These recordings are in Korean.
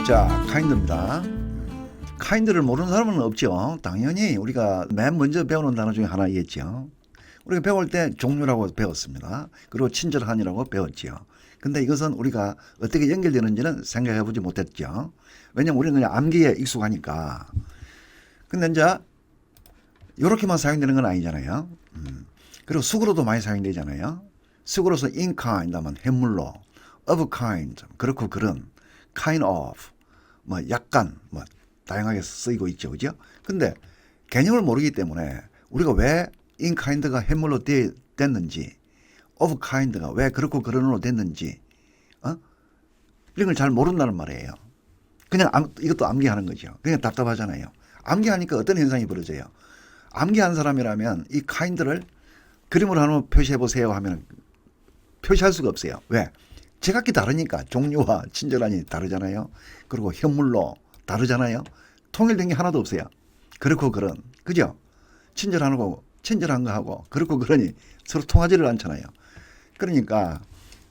자, 카인드입니다. 카인드를 모르는 사람은 없죠. 당연히 우리가 맨 먼저 배우는 단어 중에 하나이겠죠. 우리가 배울 때 종류라고 배웠습니다. 그리고 친절한이라고 배웠죠. 근데 이것은 우리가 어떻게 연결되는지는 생각해 보지 못했죠. 왜냐면 우리는 그냥 암기에 익숙하니까. 근데 이제 이렇게만 사용되는 건 아니잖아요. 그리고 숙으로도 많이 사용되잖아요. 숙으로서 in kind 하면 해물로, of kind 그렇고 그런, kind of 뭐 약간 뭐 다양하게 쓰이고 있죠, 그죠? 근데 개념을 모르기 때문에 우리가 왜 in kind가 해물로 됐는지, of kind가 왜 그렇고 그런으로 됐는지, 이런 걸 잘 모른다는 말이에요. 그냥 이것도 암기하는 거죠. 그냥 답답하잖아요. 암기하니까 어떤 현상이 벌어져요? 암기한 사람이라면 이 kind를 그림으로 한번 표시해 보세요 하면 표시할 수가 없어요. 왜? 제각기 다르니까 종류와 친절한이 다르잖아요. 그리고 현물로 다르잖아요. 통일된 게 하나도 없어요. 그렇고 그런, 그죠? 친절한 거하고 그렇고 그러니 서로 통하지를 않잖아요. 그러니까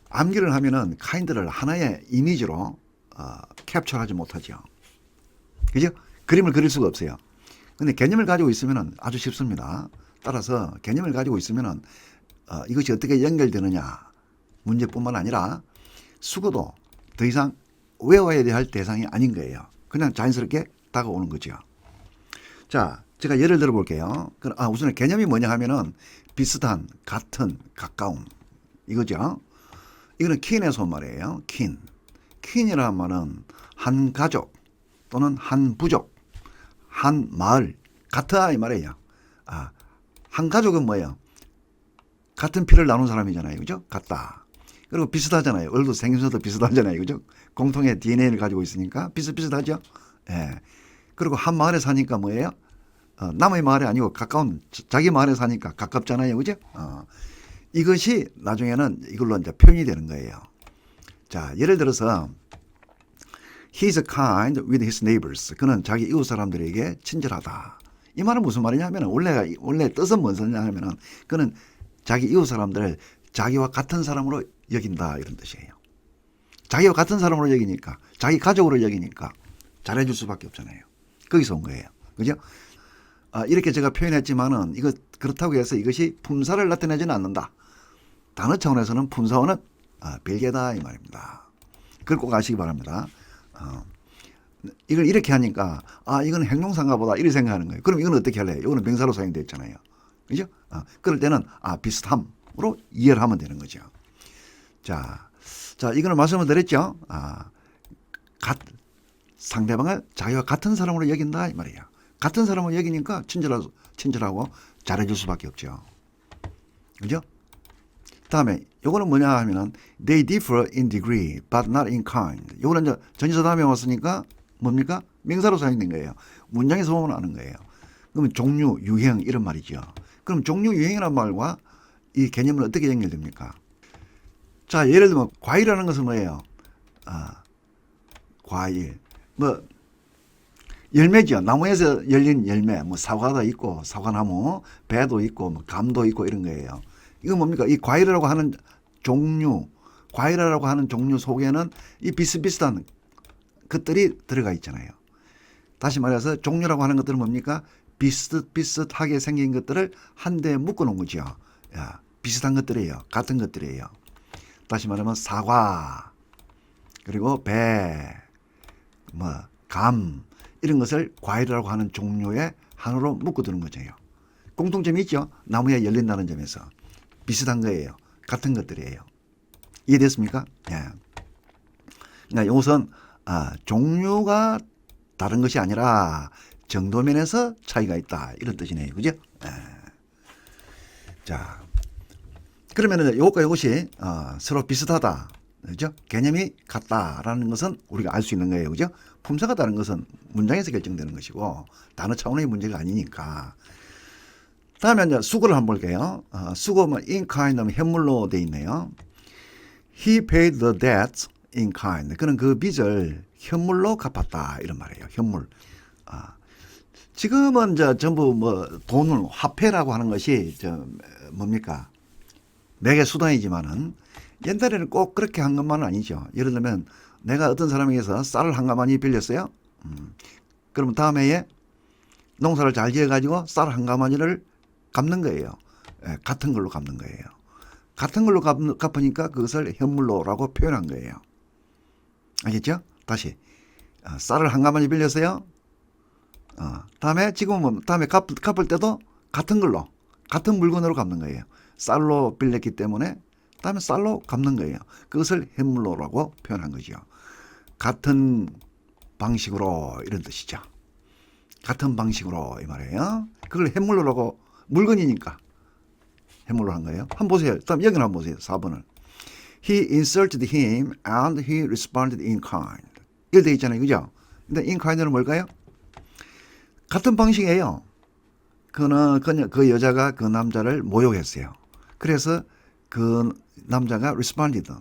암기를 하면은 카인드를 하나의 이미지로 캡처하지 못하죠. 그죠? 그림을 그릴 수가 없어요. 근데 개념을 가지고 있으면은 아주 쉽습니다. 따라서 개념을 가지고 있으면은 이것이 어떻게 연결되느냐 문제뿐만 아니라 수거도 더 이상 외워야 할 대상이 아닌 거예요. 그냥 자연스럽게 다가오는 거죠. 자, 제가 예를 들어 볼게요. 우선 개념이 뭐냐 하면은 비슷한, 같은, 가까움 이거죠. 이거는 킨에서 온 말이에요. 킨. 킨이라는 말은 한 가족 또는 한 부족, 한 마을, 같아 이 말이에요. 한 가족은 뭐예요? 같은 피를 나눈 사람이잖아요. 그죠? 같다. 그리고 비슷하잖아요. 얼도 생김새도 비슷하잖아요. 그죠? 공통의 DNA를 가지고 있으니까 비슷비슷하죠? 예. 그리고 한 마을에 사니까 뭐예요? 남의 마을이 아니고 가까운 자기 마을에 사니까 가깝잖아요. 그죠? 이것이 나중에는 이걸로 이제 표현이 되는 거예요. 자, 예를 들어서 He's kind with his neighbors. 그는 자기 이웃 사람들에게 친절하다. 이 말은 무슨 말이냐면 원래 뜻은 뭔 소리냐 하면은 그는 자기 이웃 사람들을 자기와 같은 사람으로 여긴다 이런 뜻이에요. 자기와 같은 사람으로 여기니까 자기 가족으로 여기니까 잘해줄 수밖에 없잖아요. 거기서 온 거예요. 그죠? 이렇게 제가 표현했지만은 이거 그렇다고 해서 이것이 품사를 나타내지는 않는다. 단어 차원에서는 품사어는 별개다 이 말입니다. 그걸 꼭 아시기 바랍니다. 이걸 이렇게 하니까 이건 행동사인가 보다 이렇게 생각하는 거예요. 그럼 이건 어떻게 할래요? 이거는 명사로 사용되어 있잖아요. 그죠? 그럴 때는 비슷함으로 이해를 하면 되는 거죠. 자, 이거는 말씀을 드렸죠. 상대방을 자기와 같은 사람으로 여긴다 이 말이에요. 같은 사람으로 여기니까 친절하고 잘해줄 수밖에 없죠. 그죠? 다음에 요거는 뭐냐 하면은 they differ in degree but not in kind. 요거는 이제 전치사 다음에 왔으니까 뭡니까? 명사로 사용된 거예요. 문장에서 보면 아는 거예요. 그러면 종류, 유형 이런 말이죠. 그럼 종류, 유형이라는 말과 이 개념은 어떻게 연결됩니까? 자, 예를 들면 과일이라는 것은 뭐예요? 과일. 열매죠. 나무에서 열린 열매. 사과도 있고 사과나무, 배도 있고 감도 있고 이런 거예요. 이건 뭡니까? 이 과일이라고 하는 종류, 과일이라고 하는 종류 속에는 이 비슷비슷한 것들이 들어가 있잖아요. 다시 말해서 종류라고 하는 것들은 뭡니까? 비슷비슷하게 생긴 것들을 한데 묶어 놓은 거죠. 비슷한 것들이에요. 같은 것들이에요. 다시 말하면 사과, 그리고 배, 감 이런 것을 과일이라고 하는 종류의 하나로 묶어두는 거죠. 공통점이 있죠. 나무에 열린다는 점에서 비슷한 거예요. 같은 것들이에요. 이해됐습니까? 예. 그러니까 이것은 종류가 다른 것이 아니라 정도면에서 차이가 있다 이런 뜻이네요. 그죠? 예. 자, 그러면은 이것과 이것이 서로 비슷하다. 그죠? 개념이 같다라는 것은 우리가 알 수 있는 거예요. 그죠? 품사가 다른 것은 문장에서 결정되는 것이고 단어 차원의 문제가 아니니까. 다음에 이제 수거를 한번 볼게요. 수거는 in kind 하면 현물로 돼 있네요. He paid the debt in kind. 그는 그 빚을 현물로 갚았다 이런 말이에요. 현물. 지금은 이제 전부 돈을 화폐라고 하는 것이 뭡니까? 매개 수단이지만은 옛날에는 꼭 그렇게 한 것만은 아니죠. 예를 들면 내가 어떤 사람에게서 쌀을 한 가마니 빌렸어요. 그러면 다음 해에 농사를 잘 지어가지고 쌀 한 가마니를 갚는 거예요. 예, 같은 걸로 갚는 거예요. 같은 걸로 갚으니까 그것을 현물로라고 표현한 거예요. 알겠죠? 다시 쌀을 한 가마니 빌렸어요. 다음에 지금은 다음에 갚을 때도 같은 걸로 같은 물건으로 갚는 거예요. 쌀로 빌렸기 때문에 다음에 쌀로 갚는 거예요. 그것을 현물로라고 표현한 거죠. 같은 방식으로 이런 뜻이죠. 같은 방식으로 이 말이에요. 그걸 현물로라고 물건이니까 현물로 한 거예요. 한번 보세요. 다음 여기는 한번 보세요. 4번을. He insulted him and he responded in kind. 이렇게 되어 있잖아요. 그죠? 근데 in kind는 뭘까요? 같은 방식이에요. 그 여자가 그 남자를 모욕했어요. 그래서 그 남자가 responded.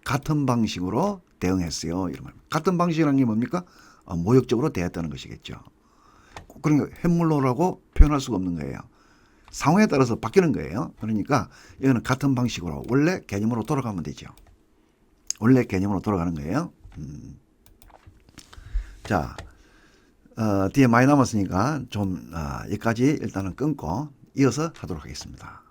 같은 방식으로 대응했어요. 이런 말. 같은 방식이라는 게 뭡니까? 모욕적으로 대했다는 것이겠죠. 그러니까 현물로라고 표현할 수가 없는 거예요. 상황에 따라서 바뀌는 거예요. 그러니까 이거는 같은 방식으로 원래 개념으로 돌아가면 되죠. 원래 개념으로 돌아가는 거예요. 자, 뒤에 많이 남았으니까 좀 여기까지 일단은 끊고 이어서 하도록 하겠습니다.